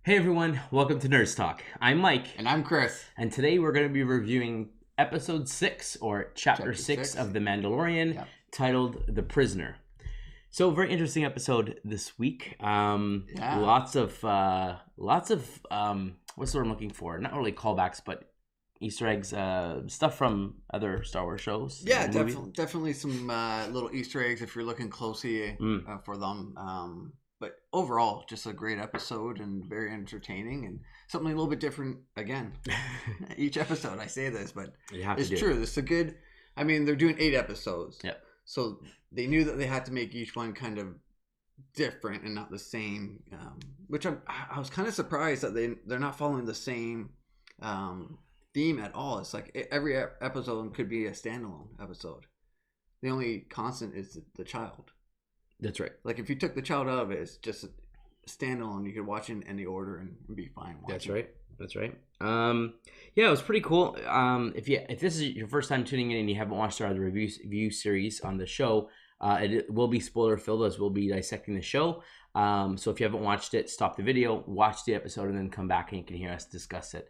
Hey everyone, welcome to Nurse Talk. I'm Mike, And I'm Chris. and today we're going to be reviewing episode 6 or chapter 6 of The Mandalorian, Yep. titled The Prisoner. So, very interesting episode this week. Lots of what's the word I'm looking for? Not really callbacks, but Easter eggs, stuff from other Star Wars shows. Yeah, definitely some little Easter eggs if you're looking closely for them. But overall, just a great episode and very entertaining and something a little bit different again. Each episode, I say this, but it's true. This is a good. I mean, they're doing 8 episodes. Yep. So they knew that they had to make each one kind of different and not the same. Which I was kind of surprised that they're not following the same theme at all. It's like every episode could be a standalone episode. The only constant is the child. That's right. Like if you took the child out of it, it's just a standalone. You could watch it in any order and be fine watching. That's right. Yeah, it was pretty cool. If this is your first time tuning in and you haven't watched our other review series on the show, it will be spoiler filled as we'll be dissecting the show. So if you haven't watched it, stop the video, watch the episode, and then come back and you can hear us discuss it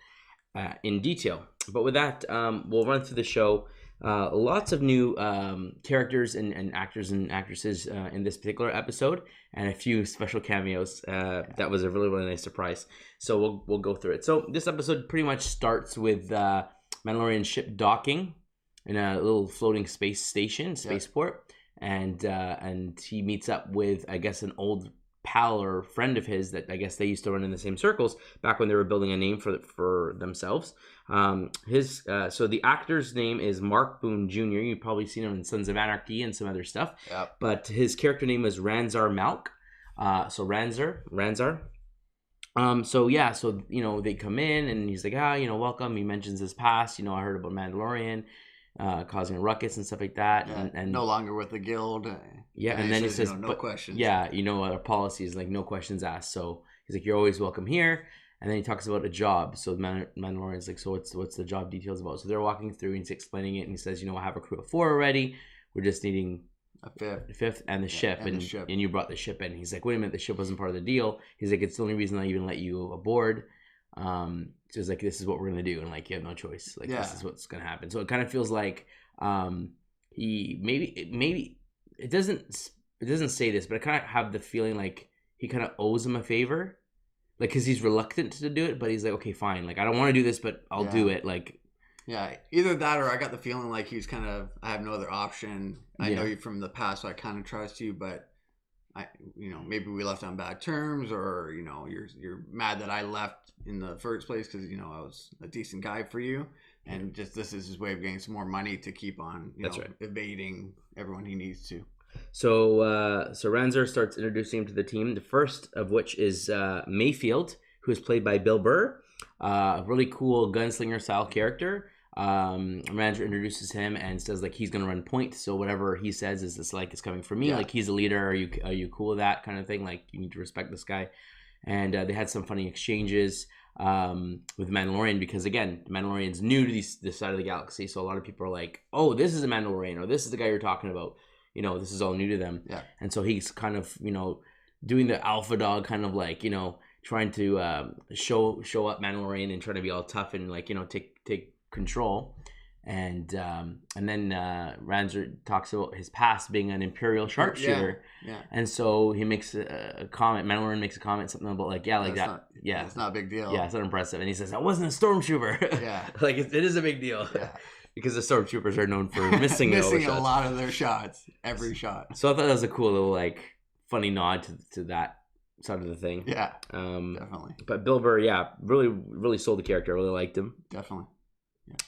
in detail. But with that, we'll run through the show. Lots of new characters and actors and actresses in this particular episode, and a few special cameos. That was a really nice surprise. So we'll go through it. So this episode pretty much starts with Mandalorian ship docking in a little floating space station, spaceport, and he meets up with, I guess, an old pal or friend of his that I guess they used to run in the same circles back when they were building a name for themselves. So the actor's name is Mark Boone Jr. You've probably seen him in Sons of Anarchy and some other stuff. Yep. But his character name is Ranzar Malk. So Ranzar. So they come in and he's like, welcome. He mentions his past. I heard about Mandalorian causing a ruckus and stuff like that. Yeah, and no longer with the guild. And then he says, no questions. Yeah, our policy is like no questions asked. So he's like, you're always welcome here. And then he talks about a job. So Mandalorian's like, so what's the job details about? So they're walking through and he's explaining it. And he says, I have a crew of 4 already. We're just needing a fifth and the ship. And you brought the ship in. He's like, wait a minute, the ship wasn't part of the deal. He's like, it's the only reason I even let you aboard. So it's like, this is what we're going to do. And like, you have no choice. Like, this is what's going to happen. So it kind of feels like he maybe it doesn't say this, but I kind of have the feeling like he kind of owes him a favor. Like, because he's reluctant to do it, but he's like, okay, fine. Like, I don't want to do this, but I'll do it. Like, yeah, either that or I got the feeling like he's kind of, I have no other option. I know you from the past, so I kind of trust you, but maybe we left on bad terms, or you're mad that I left in the first place because I was a decent guy for you, and just this is his way of getting some more money to keep on evading everyone he needs to. So Ranzar starts introducing him to the team, the first of which is Mayfield, who is played by Bill Burr, a really cool gunslinger style character. Ranzar introduces him and says like he's gonna run point, so whatever he says is this like it's coming from me. Like he's a leader. Are you cool with that kind of thing? Like you need to respect this guy. And they had some funny exchanges with Mandalorian because again, Mandalorian's new to this side of the galaxy, so a lot of people are like, oh, this is a Mandalorian, or this is the guy you're talking about. This is all new to them. Yeah. And so he's kind of, doing the alpha dog kind of like, trying to show up Mandalorian and trying to be all tough and like, take control. And then Ranzar talks about his past being an Imperial sharpshooter. Yeah. And so he makes a comment. Mandalorian makes a comment, something about like, it's not a big deal. Yeah, it's not impressive. And he says, I wasn't a stormtrooper. Yeah. Like it is a big deal. Yeah. Because the stormtroopers are known for missing a lot of their shots, every shot. So I thought that was a cool little like funny nod to that side of the thing. Yeah, definitely. But Bill Burr, really sold the character. I really liked him. Definitely.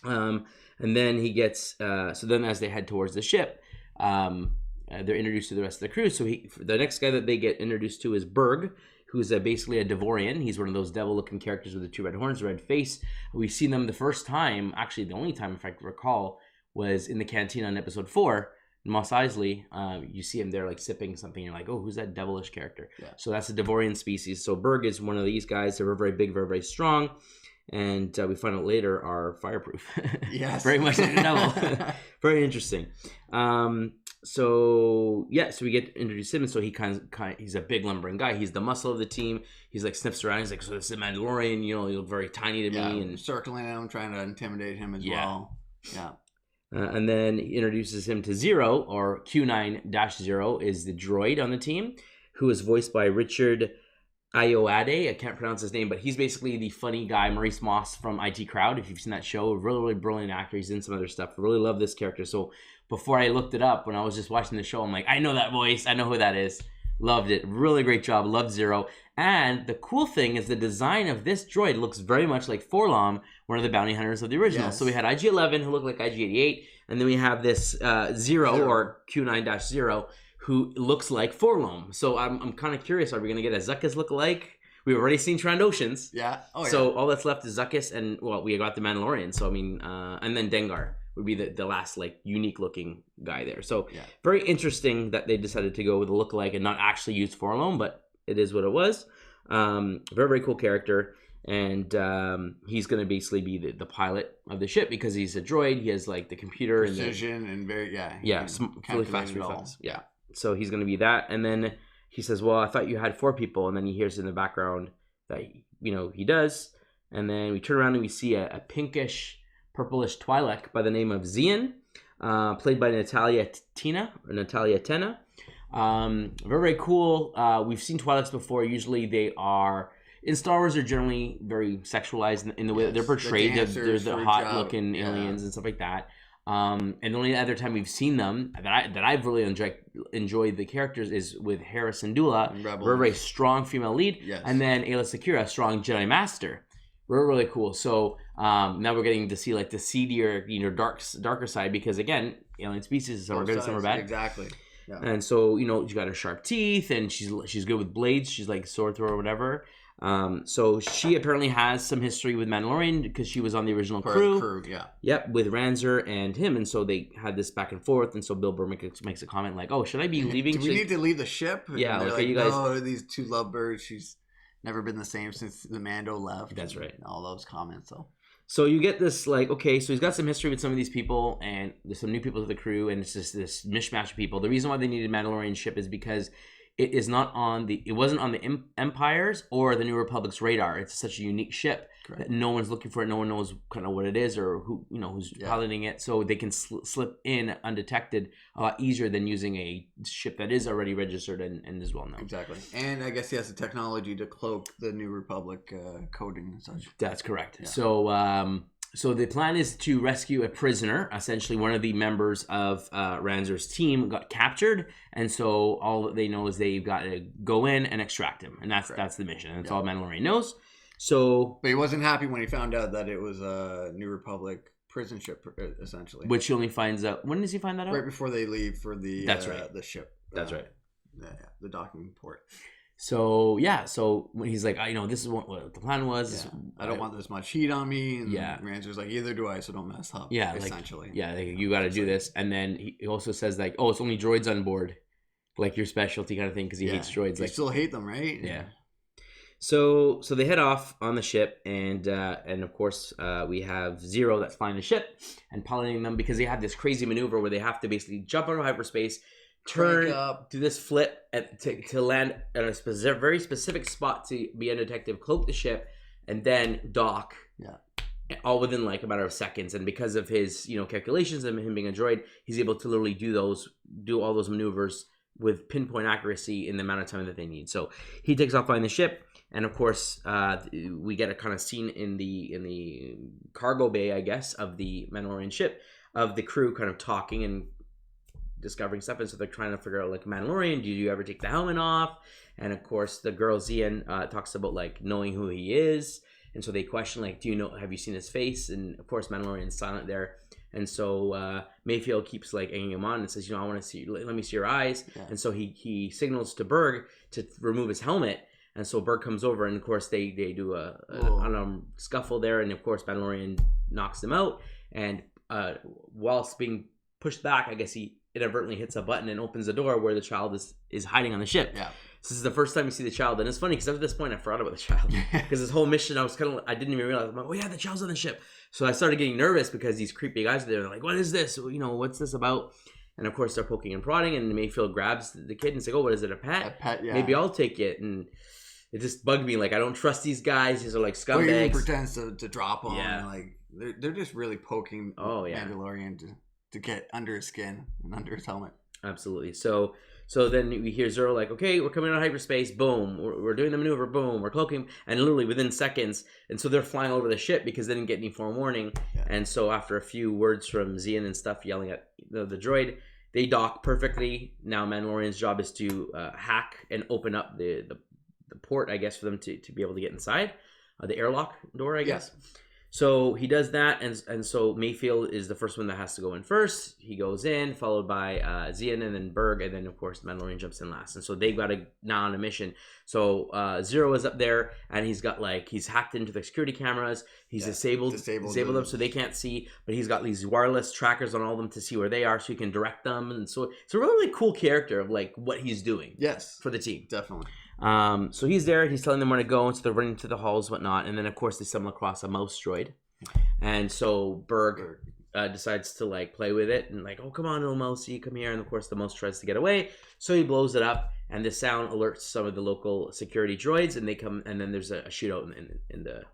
Yeah. And then he gets so then as they head towards the ship, they're introduced to the rest of the crew. So the next guy that they get introduced to is Berg, who's basically a Devorian. He's one of those devil-looking characters with the 2 red horns, red face. We've seen them the first time, actually the only time, if I recall, was in the cantina on episode 4. Mos Eisley, you see him there like sipping something. You're like, oh, who's that devilish character? Yeah. So that's a Devorian species. So Berg is one of these guys. They're very big, very, very strong. And we find out later are fireproof. Yes. Very much like a devil. Very interesting. So yeah, so we get introduced him, and so he he's a big lumbering guy. He's the muscle of the team. He's like sniffs around. He's like, so this is a Mandalorian. You know, you look very tiny to me, and circling him, trying to intimidate him as well. Yeah. And then he introduces him to Zero, or Q9-0 is the droid on the team, who is voiced by Richard Ayoade. I can't pronounce his name, but he's basically the funny guy, Maurice Moss from IT Crowd. If you've seen that show, really, really brilliant actor. He's in some other stuff. I really love this character. So before I looked it up, when I was just watching the show, I'm like, I know that voice. I know who that is. Loved it. Really great job. Loved Zero. And the cool thing is the design of this droid looks very much like Forlom, one of the bounty hunters of the original. Yes. So we had IG-11, who looked like IG-88, and then we have this Zero, or Q9-0, who looks like Forlom. So I'm kind of curious, are we going to get a Zuckuss look-alike? We've already seen Trandoshans. Yeah. Oh, so all that's left is Zuckuss, and, well, we got the Mandalorian. So, I mean, and then Dengar would be the last, like, unique-looking guy there. So very interesting that they decided to go with a look-alike and not actually use Forlom, but it is what it was. Very, very cool character. And he's going to basically be the pilot of the ship because he's a droid. He has, like, the computer. Precision and very, really fast reflex. Yeah. So he's going to be that. And then he says, well, I thought you had 4 people. And then he hears in the background that, you know, he does. And then we turn around and we see a pinkish, purplish Twi'lek by the name of Xi'an, played by Natalia Tena. Very, very cool. We've seen Twi'leks before. Usually they are, in Star Wars, they're generally very sexualized in the way that they're portrayed. They're the hot-looking aliens and stuff like that. And the only other time we've seen them that I've really enjoyed the characters is with Hera Syndulla, very, very strong female lead, and then Aayla Secura, strong Jedi Master. Really, really cool. So now we're getting to see like the seedier, you know, darker side because again, alien species, some are good, some are bad. Exactly. Yeah. And so, you know, she got her sharp teeth, and she's good with blades. She's like sword thrower or whatever. So she apparently has some history with Mandalorian because she was on the original crew. Yep, with Ranzer and him, and so they had this back and forth. And so Bill Burr makes a comment like, "Oh, should I be leaving? Do we need to leave the ship?" Yeah, like, you guys. No, these 2 lovebirds. She's never been the same since the Mando left. That's right. And all those comments. So you get this like, okay, so he's got some history with some of these people, and there's some new people to the crew, and it's just this mishmash of people. The reason why they needed a Mandalorian ship is because it wasn't on the Empire's or the New Republic's radar. It's such a unique ship that no one's looking for it. No one knows kind of what it is or who's piloting it. So they can slip in undetected a lot easier than using a ship that is already registered and is well known. Exactly. And I guess he has the technology to cloak the New Republic coding and such. That's correct. Yeah. So the plan is to rescue a prisoner. Essentially, one of the members of Ranzer's team got captured, and so all that they know is they've got to go in and extract him, and that's the mission. That's all Mandalorian knows. So, but he wasn't happy when he found out that it was a New Republic prison ship, essentially. Which he only finds out. When does he find that out? Right before they leave for the the ship. That's right. The docking port. So so when he's like, this is what the plan was. I don't want this much heat on me. And Ranzer's like, either do I, so don't mess up. Yeah, essentially. You got to do this. And then he also says like, oh, it's only droids on board, like your specialty kind of thing, because he hates droids. You still hate them, right? Yeah. So they head off on the ship, and of course we have Zero that's flying the ship and piloting them because they have this crazy maneuver where they have to basically jump out of hyperspace, turn up, do this flip to land at a very specific spot to be undetected, cloak the ship, and then dock. Yeah. All within like a matter of seconds, and because of his calculations and him being a droid, he's able to literally do all those maneuvers with pinpoint accuracy in the amount of time that they need. So he takes off flying the ship, and of course we get a kind of scene in the cargo bay, I guess, of the Mandalorian ship, of the crew kind of talking and discovering stuff. And so they're trying to figure out, like, Mandalorian, do you ever take the helmet off? And of course the girl Xi'an talks about like knowing who he is, and so they question like, have you seen his face? And of course Mandalorian's silent there. And so Mayfield keeps like egging him on and says, I want to see, let me see your eyes. Yeah. And so he signals to Berg to remove his helmet. And so Berg comes over, and of course they do a scuffle there, and of course Mandalorian knocks him out. And whilst being pushed back, I guess he inadvertently hits a button and opens the door where the child is hiding on the ship. Yeah. So this is the first time you see the child, and it's funny because up to this point I forgot about the child because this whole mission I didn't even realize. I'm like, oh yeah, the child's on the ship. So I started getting nervous because these creepy guys are there. They're like, what is this? What's this about? And of course they're poking and prodding, and Mayfield grabs the kid and is like, "Oh, what is it? A pet? A pet, yeah. Maybe I'll take it." And it just bugged me. Like, I don't trust these guys. These are like scumbags. Or he even pretends to drop on. Yeah. And like they're just really poking Mandalorian to get under his skin and under his helmet. Absolutely. So then we hear Zero like, "Okay, we're coming out of hyperspace. Boom. We're doing the maneuver. Boom. We're cloaking." And literally within seconds. And so they're flying over the ship because they didn't get any forewarning. Yeah. And so after a few words from Xi'an and stuff yelling at the droid, they dock perfectly. Now Mandalorian's job is to hack and open up the port, I guess, for them to be able to get inside. The airlock door, I guess. Yeah. So he does that, and so Mayfield is the first one that has to go in first. He goes in, followed by Xi'an and then Berg, and then of course Mandalorian jumps in last. And so they've got to now on a mission. So Zero is up there, and he's hacked into the security cameras. He's disabled them so they can't see, but he's got these wireless trackers on all of them to see where they are, so he can direct them. And so it's a really cool character of like what he's doing. Yes, for the team, definitely. So he's there, he's telling them where to go, and so they're running to the halls, whatnot, and then of course they stumble across a mouse droid, and so Berg decides to like play with it and like, "Oh, come on, little mousey, come here," and of course the mouse tries to get away, so he blows it up, and the sound alerts some of the local security droids, and they come, and then there's a shootout in the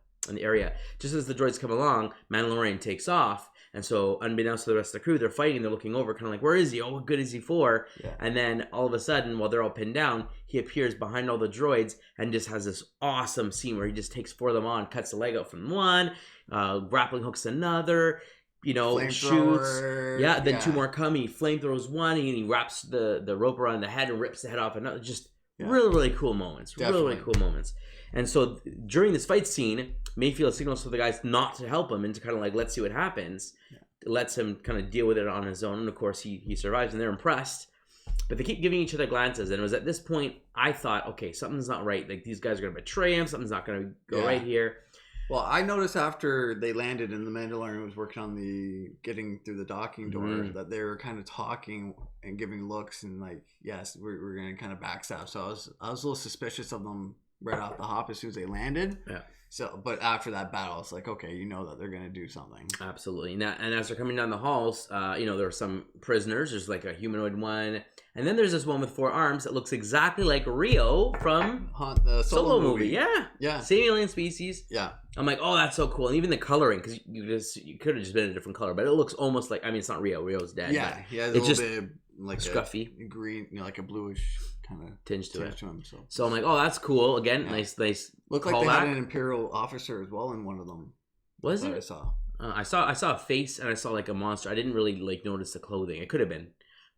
area. Just as the droids come along, Mandalorian takes off. And so, unbeknownst to the rest of the crew, they're fighting. They're looking over, kind of like, "Where is he? Oh, what good is he for?" Yeah. And then, all of a sudden, while they're all pinned down, he appears behind all the droids and just has this awesome scene where he just takes 4 of them on, cuts the leg out from one, grappling hooks another, shoots. Yeah, then 2 more come. He flamethrowers one, and he wraps the rope around the head and rips the head off another. Just really, really cool moments. Definitely. Really, really cool moments. And so, during this fight scene, Mayfield signals to the guys not to help him and to kind of like, let's see what happens. Yeah. Lets him kind of deal with it on his own. And of course, he survives, and they're impressed. But they keep giving each other glances. And it was at this point, I thought, okay, something's not right. Like, these guys are going to betray him. Something's not going to go right here. Well, I noticed after they landed and the Mandalorian was working on getting through the docking door that they were kind of talking and giving looks and like, yes, we're going to kind of backstab. So I was a little suspicious of them right off the hop as soon as they landed. Yeah. So, but after that battle, it's like, okay, you know that they're going to do something. Absolutely. Now, and as they're coming down the halls, there are some prisoners. There's like a humanoid one. And then there's this one with 4 arms that looks exactly like Rio from the Solo movie. Yeah. Same alien species. Yeah. I'm like, oh, that's so cool. And even the coloring, because you could have just been a different color, but it looks almost like, I mean, it's not Rio. Rio's dead. Yeah. He has a little bit like scruffy. A green, like a bluish kind of tinge to him. So I'm like, oh, that's cool. Again, nice. Looked like they had an Imperial officer as well in one of them. Was it? I saw a face and I saw like a monster. I didn't really like notice the clothing. It could have been,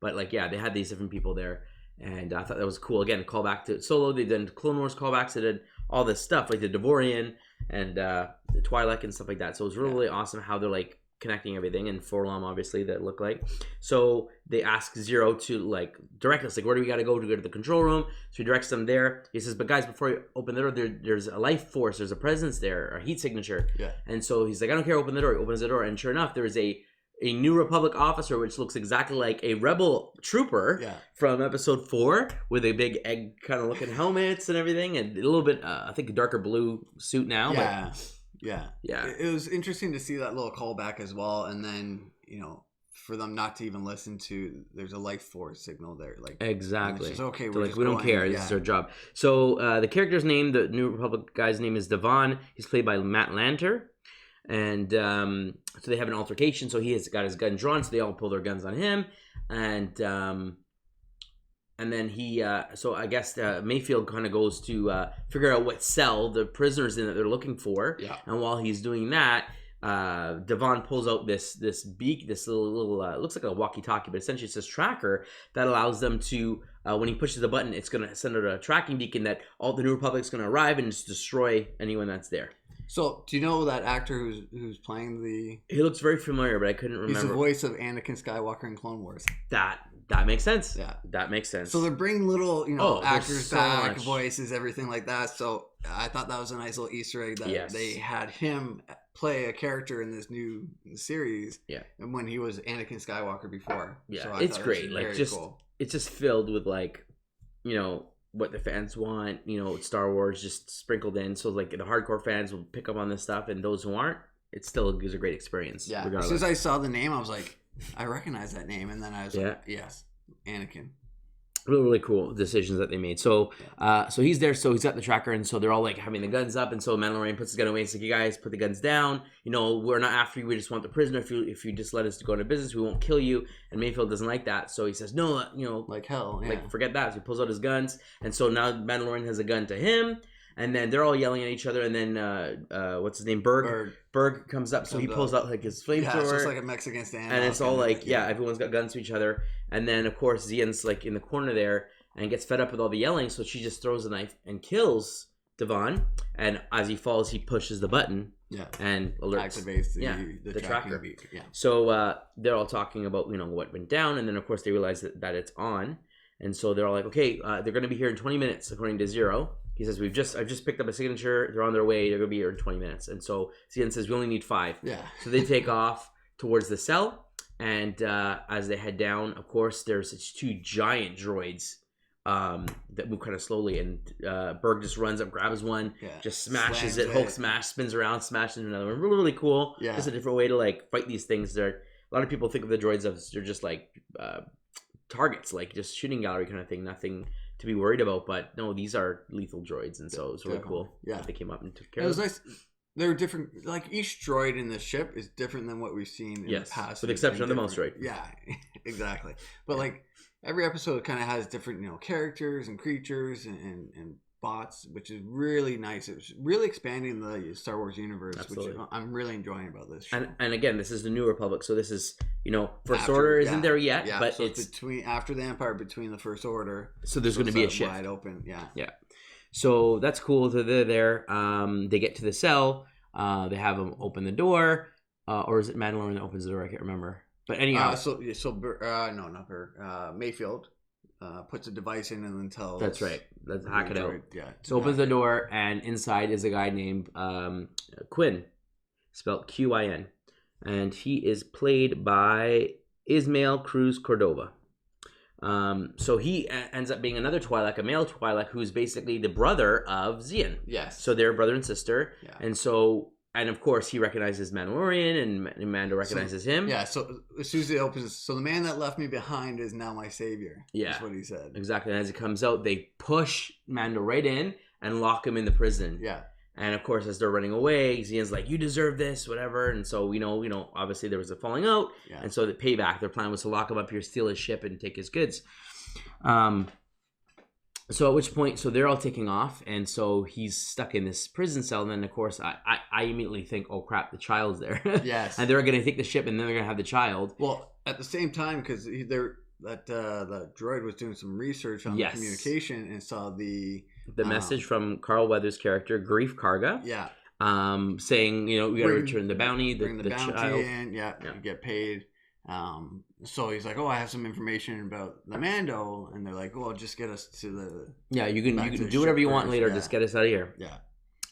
but like they had these different people there, and I thought that was cool. Again, call back to Solo. They did Clone Wars callbacks. They did all this stuff like the Devorian and the Twi'lek and stuff like that. So it was really awesome how they're like connecting everything, and Forlom obviously that look like. So they ask Zero to like direct us, like, where do we got to go to the control room? So he directs them there. He says, but guys, before you open the door, there's a life force, there's a presence there, a heat signature. Yeah. And so he's like, I don't care, open the door. He opens the door, and sure enough, there's a New Republic officer which looks exactly like a Rebel trooper from episode 4 with a big egg kind of looking helmets and everything, and a little bit I think a darker blue suit now. Yeah. It was interesting to see that little callback as well, and then for them not to even listen to, there's a life force signal there, like exactly. Just, okay, we're like, we don't care. This is our job. So the character's name, the New Republic guy's name is Devon. He's played by Matt Lanter, and so they have an altercation. So he has got his gun drawn, so they all pull their guns on him, and then he, so I guess Mayfield kind of goes to figure out what cell the prisoner's in that they're looking for. Yeah. And while he's doing that, Devon pulls out this beak, this little looks like a walkie-talkie, but essentially it's this tracker that allows them to, when he pushes the button, it's going to send out a tracking beacon that all the New Republic's going to arrive and just destroy anyone that's there. So, do you know that actor who's playing the... He looks very familiar, but I couldn't remember. He's the voice of Anakin Skywalker in Clone Wars. That makes sense. Yeah. That makes sense. So they're bringing little, actors back, voices, everything like that. So I thought that was a nice little Easter egg that they had him play a character in this new series. Yeah. And when he was Anakin Skywalker before. Yeah. So it's great. Like, just cool. It's just filled with like, what the fans want, Star Wars just sprinkled in. So like the hardcore fans will pick up on this stuff, and those who aren't, it still is a great experience. Yeah. Regardless. As soon as I saw the name, I was like, I recognize that name, and then I was like, yes, Anakin. Really, really cool decisions that they made. So, so he's there. So he's got the tracker, and so they're all like having the guns up. And so Mandalorian puts his gun away. He's like, "You guys put the guns down. You know, we're not after you. We just want the prisoner. If you just let us go into business, we won't kill you." And Mayfield doesn't like that, so he says, "No, you know, like hell, like forget that." So he pulls out his guns, and so now Mandalorian has a gun to him. And then they're all yelling at each other, and then what's his name? Berg comes up, so he pulls out like his flamethrower. Yeah, so it's like a Mexican standoff. And it's all like, everyone's got guns to each other. And then of course Xi'an's like in the corner there and gets fed up with all the yelling, so she just throws a knife and kills Devon. And as he falls, he pushes the button. Yeah. And alerts. Activates the tracker. Beat. Yeah. So they're all talking about what went down, and then of course they realize that it's on. And so they're all like, okay, they're going to be here in 20 minutes, according to Zero. He says, I've just picked up a signature. They're on their way. They're going to be here in 20 minutes. And so Xi'an says, we only need 5. Yeah. So they take off towards the cell. And as they head down, of course, there's such 2 giant droids that move kind of slowly. And Berg just runs up, grabs one, just smashes it. Hulk smash, spins around, smashes into another one. Really, really cool. Yeah. Just a different way to like fight these things. A lot of people think of the droids as they're just like targets, like just shooting gallery kind of thing. Nothing to be worried about, but no, these are lethal droids, and so it's really cool. Yeah, they came up and took care of it. Nice. They're different. Like each droid in the ship is different than what we've seen in the past, with the exception of the mouse droid. Yeah, exactly. But like every episode kind of has different, characters and creatures and bots, which is really nice. It's really expanding the Star Wars universe, which I'm really enjoying about this show. And again, this is the New Republic, so this is First Order isn't there yet, but so it's after the Empire, between the First Order. So there's going to be a shift. Wide open, yeah. So that's cool. So they're there. They get to the cell. They have them open the door, or is it Mandalorian that opens the door? I can't remember. But anyhow, no, not her. Mayfield. Puts a device in and then tells... That's right. Let's hack it out. Yeah. So opens the door, and inside is a guy named Quinn, spelled Qin. And he is played by Ismael Cruz Cordova. So he ends up being another Twi'lek, a male Twi'lek, who's basically the brother of Xi'an. Yes. So they're brother and sister. Yeah. And of course, he recognizes Mandalorian, and Mando recognizes him. Yeah, so as soon as it opens, so the man that left me behind is now my savior. Yeah. That's what he said. Exactly. And as it comes out, they push Mando right in and lock him in the prison. Yeah. And of course, as they're running away, Xi'an's like, you deserve this, whatever. And so, we know, obviously there was a falling out. Yeah. And so the payback, their plan was to lock him up here, steal his ship, and take his goods. So at which point, so they're all taking off, and so he's stuck in this prison cell. And then, of course, I immediately think, oh crap, the child's there. Yes. And they're going to take the ship, and then they're going to have the child. Well, at the same time, because the droid was doing some research on the communication and saw the message from Carl Weathers' character, Grief Karga. Yeah. Saying, we got to return the bounty. Bring the bounty child in. Yeah, you get paid. So he's like, oh, I have some information about the Mando, and they're like, well, just get us to the... Yeah, you can do whatever you want later, just get us out of here. Yeah.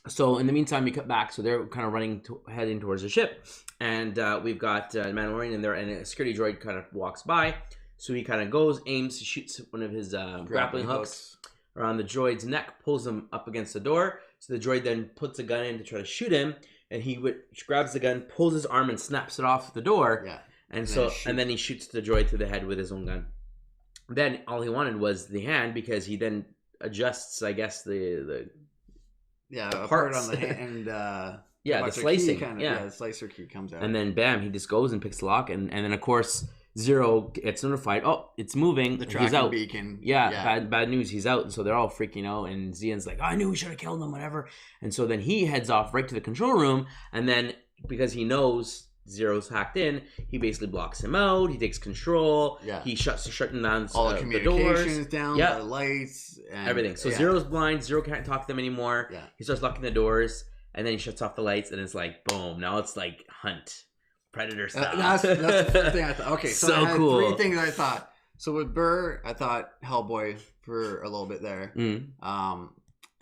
So in the meantime, we cut back, so they're kind of heading towards the ship, and we've got Mandalorian in there, and a security droid kind of walks by, so he kind of goes, aims, shoots one of his grappling hooks around the droid's neck, pulls him up against the door, so the droid then puts a gun in to try to shoot him, and he grabs the gun, pulls his arm, and snaps it off the door. Yeah. And then he shoots the droid to the head with his own gun. Then all he wanted was the hand, because he then adjusts, I guess, the part on the hand. The slicing. The slicer key comes out. And then bam, he just goes and picks the lock, and then of course Zero gets notified. Oh, it's moving. The tracking beacon. Yeah. Bad news. He's out, and so they're all freaking out. And Xi'an's like, oh, I knew we should have killed him, whatever. And so then he heads off right to the control room, and then because he knows Zero's hacked in, he basically blocks him out. He takes control. Yeah. He shutting down all the communications down, the lights, and everything. So Zero's blind. Zero can't talk to them anymore. Yeah. He starts locking the doors, and then he shuts off the lights, and it's like boom. Now it's like Hunt, Predator style. That's the first thing I thought. Okay, so I had cool. 3 things I thought. So with Burr, I thought Hellboy for a little bit there. Mm.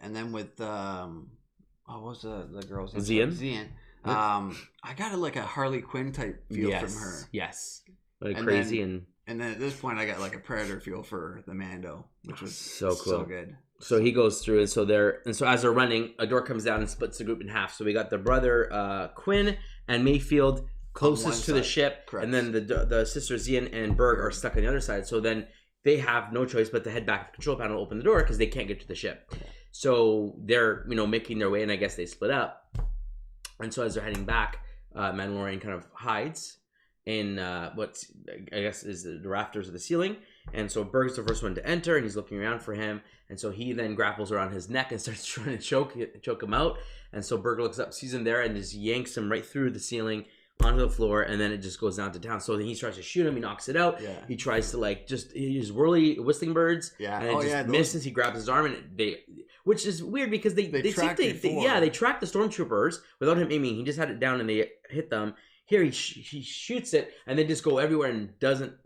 And then with what was the girl's name? Xi'an. I got like a Harley Quinn type feel from her. Yes. Like crazy and then at this point I got like a Predator feel for the Mando, which was so cool. So good. So he goes through, and so as they're running, a door comes down and splits the group in half. So we got the brother Quinn and Mayfield closest to the side. ship, Correct. and then the sisters Xi'an and Berg are stuck on the other side. So then they have no choice but to head back to the control panel, open the door because they can't get to the ship. So they're making their way, and I guess they split up. And so as they're heading back, Mandalorian kind of hides in what's I guess is the rafters of the ceiling. And so Berg's the first one to enter, and he's looking around for him. And so he then grapples around his neck and starts trying to choke him out. And so Berg looks up, sees him there, and just yanks him right through the ceiling onto the floor, and then it just goes down to town. So then he tries to shoot him, he knocks it out. Yeah. He tries to he's whistling birds. Yeah. And it just misses. He grabs his arm, and which is weird because they track the stormtroopers without him aiming. He just had it down and they hit them. Here he shoots it, and they just go everywhere and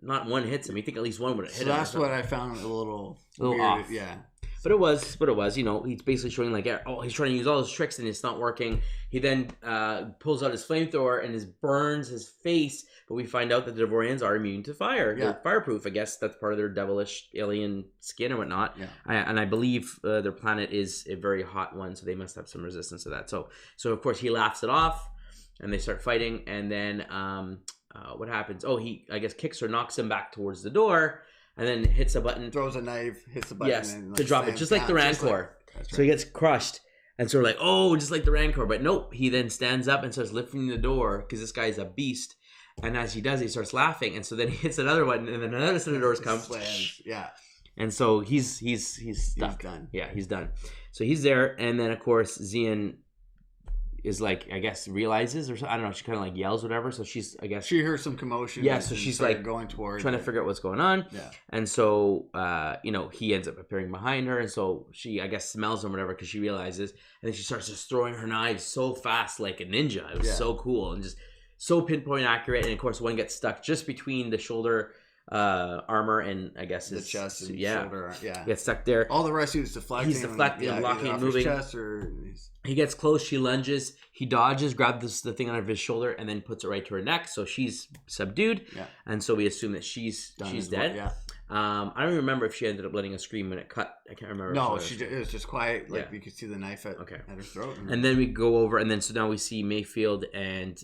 not one hits him. You think at least one would have hit him. So that's what I found a little weird. Off. Yeah. But it was. He's basically showing he's trying to use all his tricks and it's not working. He then pulls out his flamethrower and burns his face. But we find out that the Devoreans are immune to fire. Yeah. They're fireproof. I guess that's part of their devilish alien skin or whatnot. Yeah. And I believe their planet is a very hot one, so they must have some resistance to that. So of course he laughs it off, and they start fighting. And then what happens? Oh, he I guess kicks or knocks him back towards the door. And then hits a button. Throws a knife, hits the button. Yes, and to drop it. Just like the Rancor. So he gets crushed. And so we're like, oh, just like the Rancor. But nope, he then stands up and starts lifting the door because this guy's a beast. And as he does, he starts laughing. And so then he hits another one, and then another set of doors comes. Yeah. And so he's stuck. He's done. Yeah, he's done. So he's there. And then, of course, Xi'an is like, I guess, realizes or something. I don't know. She kind of like yells, whatever. So she's, I guess, she heard some commotion. Yeah, so she's like going towards trying to figure out what's going on. Yeah. And so, he ends up appearing behind her. And so she, I guess, smells him or whatever because she realizes. And then she starts just throwing her knives so fast like a ninja. It was so cool and just so pinpoint accurate. And of course, one gets stuck just between the shoulder armor and I guess the chest and shoulder. Yeah. Gets stuck there. All the rest he's deflecting. He's deflecting and blocking and moving. He gets close. She lunges. He dodges, grabs the thing out of his shoulder, and then puts it right to her neck. So she's subdued. Yeah. And so we assume that she's dead. Yeah. I don't even remember if she ended up letting a scream when it cut. I can't remember. No, it was just quiet. Like you could see the knife at her throat. And then we go over, and then so now we see Mayfield and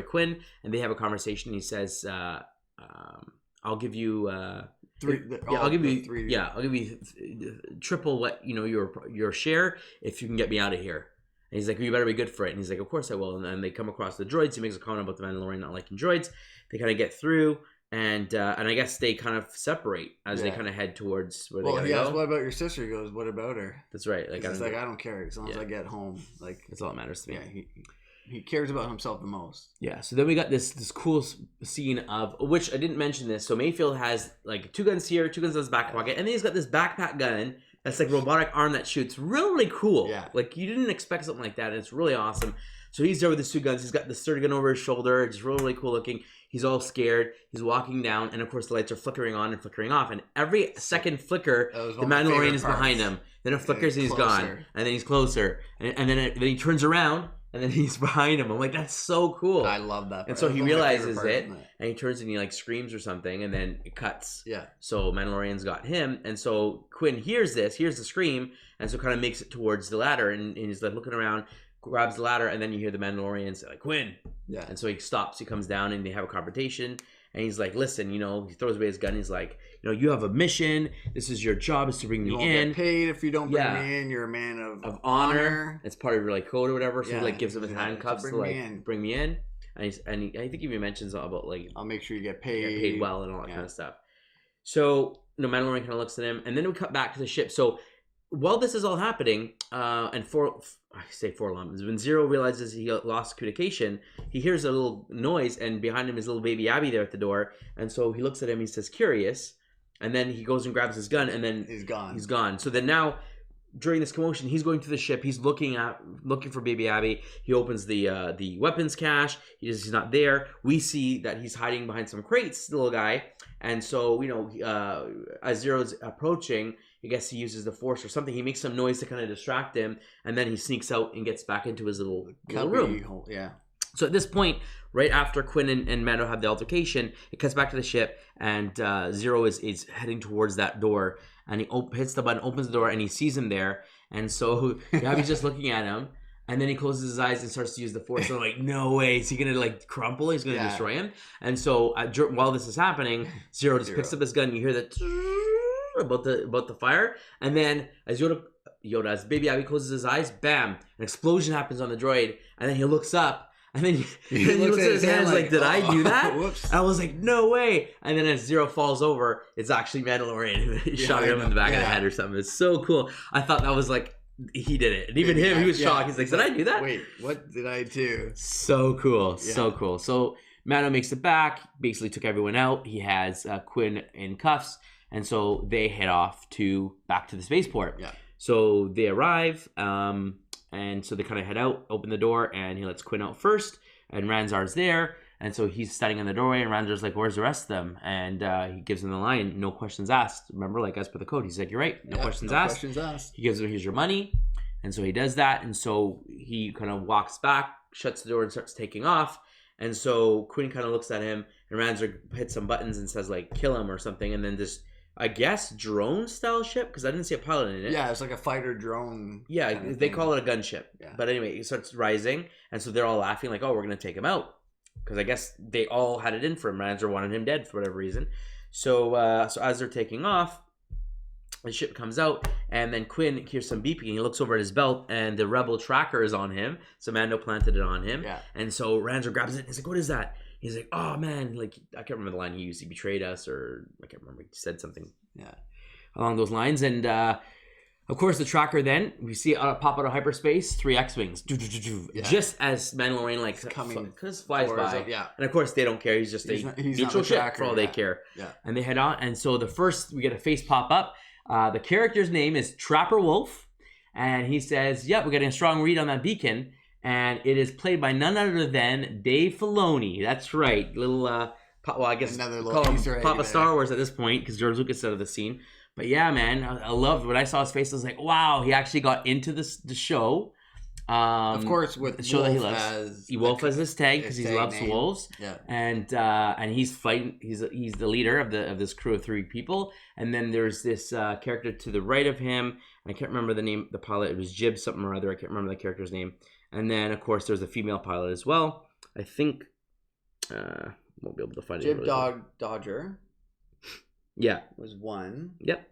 Quinn, and they have a conversation. He says, "I'll give you I'll give you triple what your share if you can get me out of here." And he's like, "You better be good for it." And he's like, "Of course I will." And then they come across the droids. He makes a comment about the Mandalorian not liking droids. They kind of get through. And I guess they kind of separate as they kind of head towards where they gotta go. What about your sister? He goes, what about her? That's right. Like, I don't care as long as I get home. Like that's all that matters to me. Yeah, he cares about himself the most. Yeah. So then we got this cool scene of which I didn't mention this. So Mayfield has like 2 guns here, 2 guns in his back pocket, and then he's got this backpack gun that's like robotic arm that shoots. Really cool. Yeah. Like you didn't expect something like that, and it's really awesome. So he's there with his 2 guns. He's got the sturdy gun over his shoulder. It's really cool looking. He's all scared. He's walking down, and of course the lights are flickering on and flickering off. And every second flicker, the Mandalorian is behind him. Then it flickers and he's gone, and then he's closer, and then he turns around, and then he's behind him. I'm like, that's so cool. I love that part. And so he realizes it, and he turns and he like screams or something, and then it cuts. Yeah. So Mandalorian's got him, and so Quinn hears the scream, and so kind of makes it towards the ladder, and he's like looking around. Grabs the ladder, and then you hear the Mandalorian say, like, Quinn. Yeah. And so he stops, he comes down, and they have a confrontation. And he's like, listen, he throws away his gun. He's like, you have a mission. This is your job, is to bring me in. You won't get paid if you don't bring me in. You're a man of honor. It's part of your like code or whatever. So he like gives him his handcuffs to like bring me in. And I think he even mentions about like, I'll make sure you get paid. Get paid well and all that kind of stuff. So Mandalorian kind of looks at him, and then we cut back to the ship. So while this is all happening, and I say 4-alarm. When Zero realizes he lost communication, he hears a little noise, and behind him is little baby Abby there at the door. And so he looks at him, he says, curious. And then he goes and grabs his gun, and then he's gone. He's gone. So then now, during this commotion, he's going to the ship. He's looking for baby Abby. He opens the weapons cache. He's not there. We see that he's hiding behind some crates, the little guy. And so, as Zero's approaching, I guess he uses the Force or something. He makes some noise to kind of distract him, and then he sneaks out and gets back into his little room. Yeah. So at this point, right after Quinn and Mando have the altercation, it cuts back to the ship, and Zero is heading towards that door, and he hits the button, opens the door, and he sees him there. And so Abby's just looking at him, And then he closes his eyes and starts to use the Force. And I'm like, no way. Is he going to like crumple? He's going to destroy him. And so while this is happening, Zero just picks up his gun. You hear that about the fire. And then as as Baby Yoda closes his eyes, bam, an explosion happens on the droid. And then he looks up. And then he looks at his hands like, did I do that? Whoops. I was like, no way. And then as Zero falls over, it's actually Mandalorian who shot him in the back of the head or something. It's so cool. I thought that was like, he did it. And even he was shocked. He's like, did I do that? Wait, what did I do? So cool. So cool. So Mando makes it back, basically took everyone out. He has Quinn in cuffs. And so they head off back to the spaceport. Yeah. So they arrive. And so they kind of head out, open the door, and he lets Quinn out first. And Ranzar's there. And so he's standing in the doorway, and Ranzar's like, where's the rest of them? And he gives him the line, no questions asked. Remember, like, as per the code, he's like, you're right, no questions asked. He gives him, here's your money. And so he does that. And so he kind of walks back, shuts the door, and starts taking off. And so Quinn kind of looks at him, and Ranzar hits some buttons and says, like, kill him or something. And then this, I guess, drone-style ship, because I didn't see a pilot in it. Yeah, it's like a fighter drone. Yeah, they call it a gunship. Yeah. But anyway, it starts rising, and so they're all laughing like, oh, we're going to take him out. Because I guess they all had it in for him. Ranzar wanted him dead for whatever reason. So as they're taking off, the ship comes out, and then Quinn hears some beeping, and he looks over at his belt, and the rebel tracker is on him. So Mando planted it on him. Yeah. And so Ranzar grabs it, and he's like, what is that? He's like, oh, man, like, I can't remember the line he used. He betrayed us, or I can't remember. He said something along those lines. And, of course, the tracker then, we see it pop out of hyperspace, 3 X-Wings. Just as Mandalorian, like, flies by. And, of course, they don't care. He's just a neutral ship for all they care. Yeah. And they head on. And so we get a face pop up. The character's name is Trapper Wolf. And he says, we're getting a strong read on that beacon. And it is played by none other than Dave Filoni. That's right. I guess call him Papa Star Wars at this point, because George Lucas said of the scene. But yeah, man, I loved when I saw his face. I was like, wow, he actually got into the show. Of course, with the show that he loves. Wolf as his tag, because he loves wolves. Yeah. And he's fighting. He's the leader of this crew of 3 people. And then there's this character to the right of him. And I can't remember the name. The pilot. It was Jib something or other. I can't remember the character's name. And then, of course, there's a female pilot as well. I think won't be able to find it. Jib Dodger. Yeah. Was one. Yep.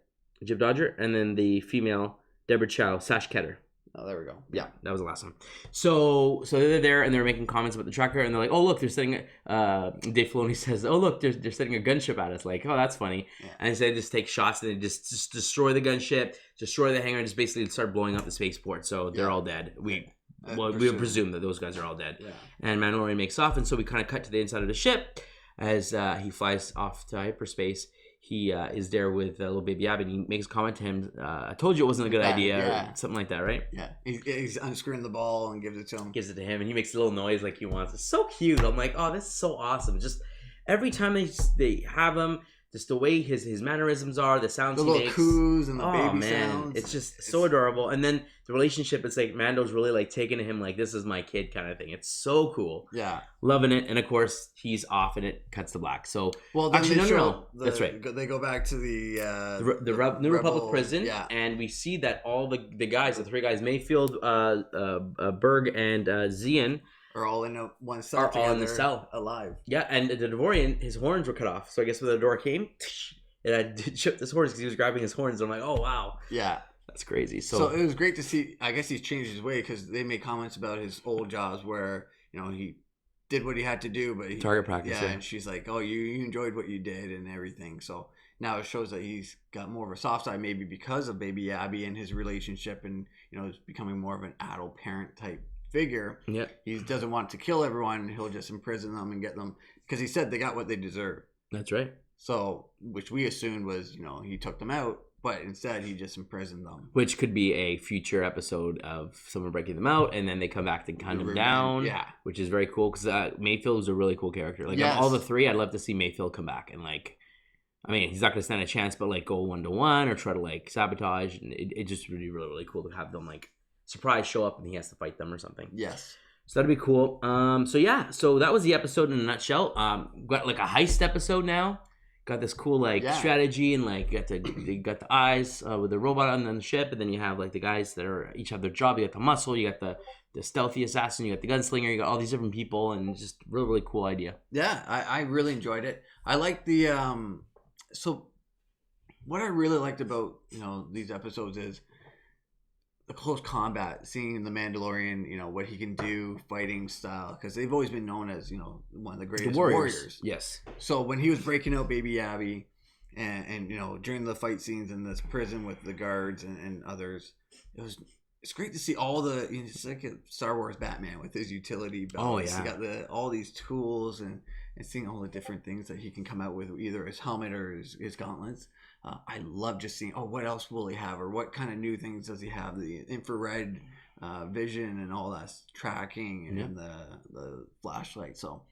Jib Dodger. And then the female, Deborah Chow, Sash Ketter. Oh, there we go. Yeah, that was the last one. So they're there, and they're making comments about the tracker, and they're like, oh, look, they're setting Dave Filoni says, oh, look, they're setting a gunship at us. Like, oh, that's funny. Yeah. And so they just take shots, and they just destroy the gunship, destroy the hangar, and just basically start blowing up the spaceport. So they're all dead. We would presume that those guys are all dead. Yeah. And Mandalorian makes off, and so we kind of cut to the inside of the ship as he flies off to hyperspace. He is there with little baby Abby, and he makes a comment to him. I told you it wasn't a good idea, or something like that, right? Yeah. He's unscrewing the ball and gives it to him. Gives it to him, and he makes a little noise like he wants. It's so cute. I'm like, oh, this is so awesome. Just every time they have him, just the way his mannerisms are, the sounds he makes. The little coos and the baby sounds. It's so adorable. And then the relationship, it's like Mando's really like taking to him like, this is my kid kind of thing. It's so cool. Yeah. Loving it. And of course, he's off and it cuts to black. So, well, actually, no. That's right. They go back to the New Republic prison. Yeah. And we see that all the guys, the 3 guys, Mayfield, Berg, and Xi'an, are all in one cell. Are all in the cell, alive. Yeah, and the Devorean, his horns were cut off. So I guess when the door came, it had chipped his horns because he was grabbing his horns. And I'm like, oh wow, yeah, that's crazy. So it was great to see. I guess he's changed his way because they made comments about his old jobs where he did what he had to do, but target practice. Yeah, and she's like, oh, you enjoyed what you did and everything. So now it shows that he's got more of a soft side, maybe because of baby Abby and his relationship, and is becoming more of an adult parent type figure. Yeah, he doesn't want to kill everyone. He'll just imprison them and get them, because he said they got what they deserve. That's right. So, which we assumed was, he took them out, but instead he just imprisoned them. Which could be a future episode of someone breaking them out, and then they come back to hunt them down. Yeah, which is very cool because Mayfield is a really cool character. Like of all the 3, I'd love to see Mayfield come back and he's not going to stand a chance, but go 1-to-1 or try to sabotage. And it just really, really, really cool to have them surprise show up and he has to fight them or something. Yes. So that'd be cool. So that was the episode in a nutshell. Got a heist episode now. got this cool like strategy, and like you got the eyes with the robot on the ship, and then you have like the guys that are each have their job. You got the muscle, you got the stealthy assassin, you got the gunslinger, you got all these different people, and just really cool idea. Yeah, I really enjoyed it. I like the so what I really liked about these episodes is the close combat, seeing the Mandalorian, what he can do, fighting style, because they've always been known as, one of the greatest warriors. Yes. So when he was breaking out Baby Abby, and during the fight scenes in this prison with the guards and others, it's great to see all the. It's like a Star Wars Batman with his utility belt. Oh yeah. He got all these tools and seeing all the different things that he can come out with, either his helmet or his gauntlets. I love just seeing, what else will he have, or what kind of new things does he have? The infrared vision and all that tracking, and the flashlight. So,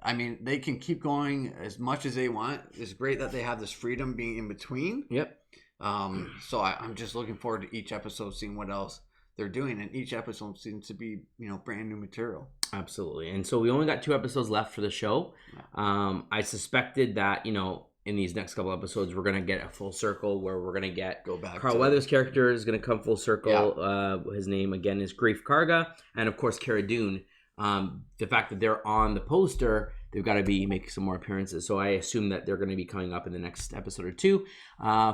I mean, they can keep going as much as they want. It's great that they have this freedom being in between. Yep. So I'm just looking forward to each episode, seeing what else they're doing, and each episode seems to be brand new material. Absolutely. And so we only got 2 episodes left for the show. I suspected that in these next couple episodes we're gonna get a full circle where we're gonna go back. Carl Weathers' character is gonna come full circle. His name again is Greef Karga, and of course Cara Dune. The fact that they're on the poster, they've got to make some more appearances. So I assume that they're going to be coming up in the next episode or 2.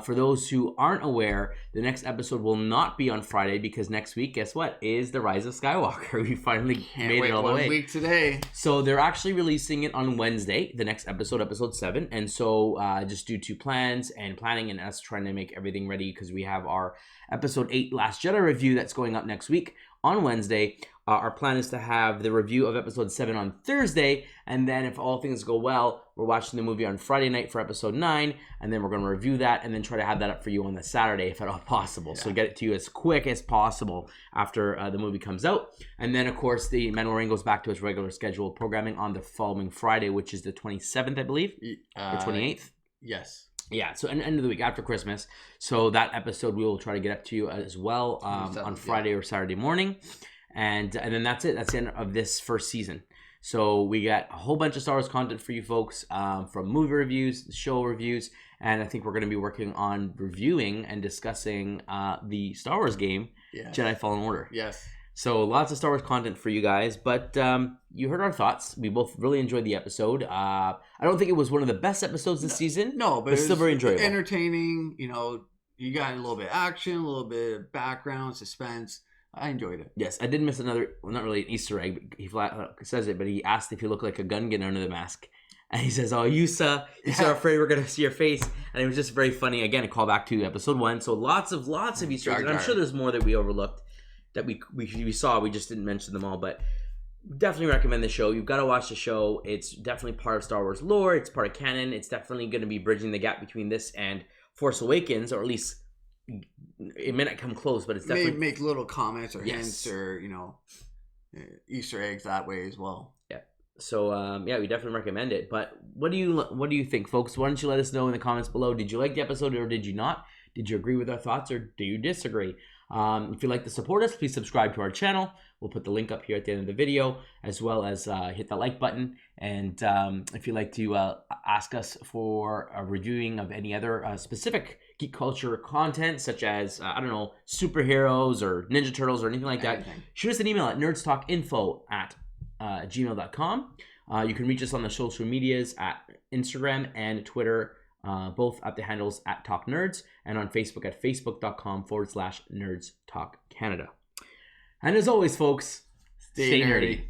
For those who aren't aware, the next episode will not be on Friday, because next week, guess what, is The Rise of Skywalker. We finally made it all the way. 1 week today. So they're actually releasing it on Wednesday, the next episode 7. And so just due to plans and planning and us trying to make everything ready, because we have our episode 8 Last Jedi review that's going up next week on Wednesday. Our plan is to have the review of episode 7 on Thursday, and then if all things go well, we're watching the movie on Friday night for episode 9, and then we're going to review that and then try to have that up for you on the Saturday if at all possible. So get it to you as quick as possible after the movie comes out. And then, of course, the Mandalorian goes back to its regular scheduled programming on the following Friday, which is the 27th, I believe, or 28th. Yes. Yeah, so end of the week after Christmas. So that episode we will try to get up to you as well on Friday or Saturday morning. And then that's it. That's the end of this first season. So we got a whole bunch of Star Wars content for you folks, from movie reviews, show reviews, and I think we're going to be working on reviewing and discussing the Star Wars game, Jedi Fallen Order. Yes. So lots of Star Wars content for you guys, but you heard our thoughts. We both really enjoyed the episode. I don't think it was one of the best episodes this season. No, but it's still very enjoyable. Entertaining, you got a little bit of action, a little bit of background, suspense. I enjoyed it. Yes, I did miss another, well, not really an Easter egg, but he flat says it, but he asked if you look like a Gungan under the mask. And he says, you are afraid we're going to see your face. And it was just very funny. Again, a callback to episode 1. So lots of Easter eggs. And I'm sure there's more that we overlooked that we saw. We just didn't mention them all. But definitely recommend the show. You've got to watch the show. It's definitely part of Star Wars lore. It's part of canon. It's definitely going to be bridging the gap between this and Force Awakens, or at least it may not come close, but it's definitely make little comments or hints or Easter eggs that way as well. Yeah. So we definitely recommend it. But what do you think, folks? Why don't you let us know in the comments below? Did you like the episode or did you not? Did you agree with our thoughts or do you disagree? If you'd like to support us, please subscribe to our channel. We'll put the link up here at the end of the video, as well as hit the like button. And if you'd like to ask us for a reviewing of any other specific geek culture content, such as, superheroes or Ninja Turtles or anything like that, shoot us an email at nerdstalkinfo@gmail.com. You can reach us on the social medias at Instagram and Twitter, both at the handles @TalkNerds, and on Facebook at facebook.com/NerdsTalkCanada. And as always, folks, stay nerdy.